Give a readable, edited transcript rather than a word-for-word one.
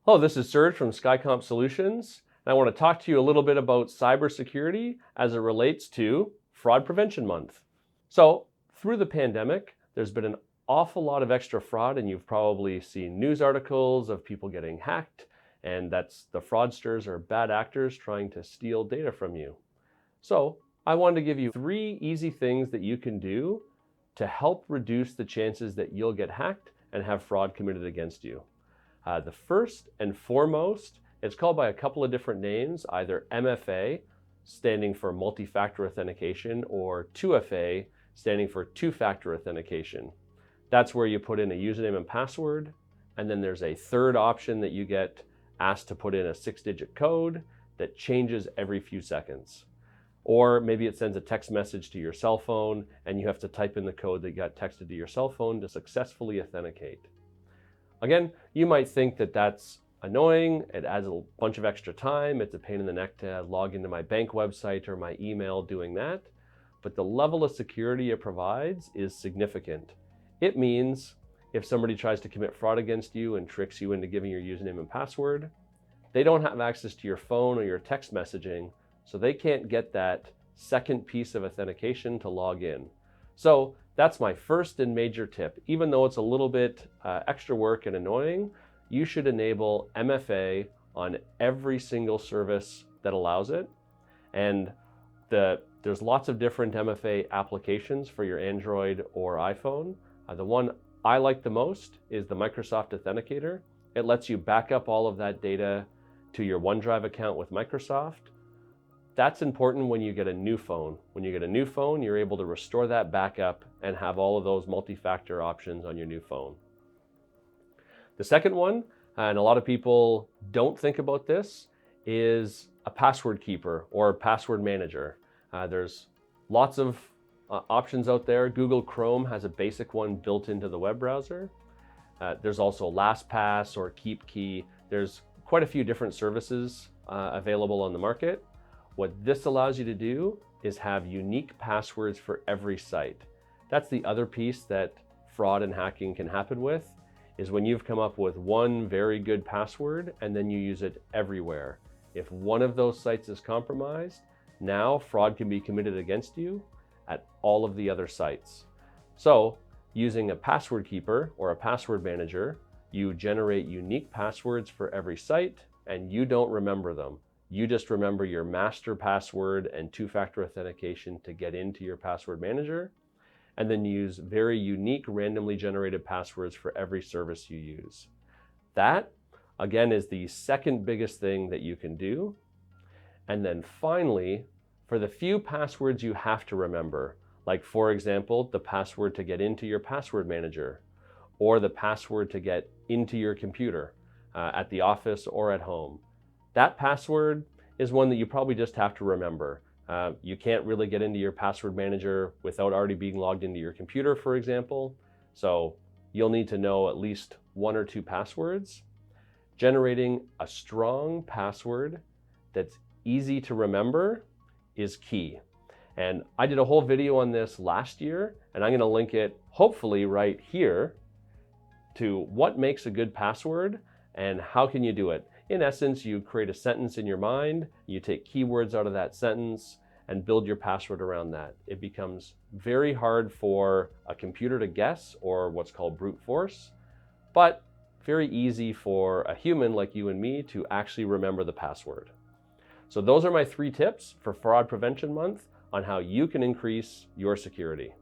Hello, this is Serge from Skycomp Solutions, and I want to talk to you a little bit about cybersecurity as it relates to Fraud Prevention Month. So, through the pandemic, there's been an awful lot of extra fraud, and you've probably seen news articles of people getting hacked, and that's the fraudsters or bad actors trying to steal data from you. So, I wanted to give you 3 easy things that you can do to help reduce the chances that you'll get hacked and have fraud committed against you. The first and foremost, it's called by a couple of different names, either MFA, standing for multi-factor authentication, or 2FA, standing for two-factor authentication. That's where you put in a username and password, and then there's a third option that you get asked to put in a 6-digit code that changes every few seconds. Or maybe it sends a text message to your cell phone, and you have to type in the code that got texted to your cell phone to successfully authenticate. Again, you might think that that's annoying, it adds a bunch of extra time, it's a pain in the neck to log into my bank website or my email doing that, but the level of security it provides is significant. It means if somebody tries to commit fraud against you and tricks you into giving your username and password, they don't have access to your phone or your text messaging, so they can't get that second piece of authentication to log in. So that's my first and major tip. Even though it's a little bit extra work and annoying, you should enable MFA on every single service that allows it. And there's lots of different MFA applications for your Android or iPhone. The one I like the most is the Microsoft Authenticator. It lets you back up all of that data to your OneDrive account with Microsoft. That's important when you get a new phone. When you get a new phone, you're able to restore that backup and have all of those multi-factor options on your new phone. The second one, and a lot of people don't think about this, is a password keeper or a password manager. There's lots of options out there. Google Chrome has a basic one built into the web browser. There's also LastPass or KeepKey. There's quite a few different services available on the market. What this allows you to do is have unique passwords for every site. That's the other piece that fraud and hacking can happen with, is when you've come up with one very good password and then you use it everywhere. If one of those sites is compromised, now fraud can be committed against you at all of the other sites. So using a password keeper or a password manager, you generate unique passwords for every site and you don't remember them. You just remember your master password and two-factor authentication to get into your password manager, and then use very unique randomly generated passwords for every service you use. That, again, is the second biggest thing that you can do. And then finally, for the few passwords you have to remember, like for example, the password to get into your password manager, or the password to get into your computer at the office or at home. That password is one that you probably just have to remember. You can't really get into your password manager without already being logged into your computer, for example. So you'll need to know at least 1 or 2 passwords. Generating a strong password that's easy to remember is key. And I did a whole video on this last year, and I'm going to link it hopefully right here to what makes a good password and how can you do it. In essence, you create a sentence in your mind, you take keywords out of that sentence and build your password around that. It becomes very hard for a computer to guess, or what's called brute force, but very easy for a human like you and me to actually remember the password. So those are my 3 tips for Fraud Prevention Month on how you can increase your security.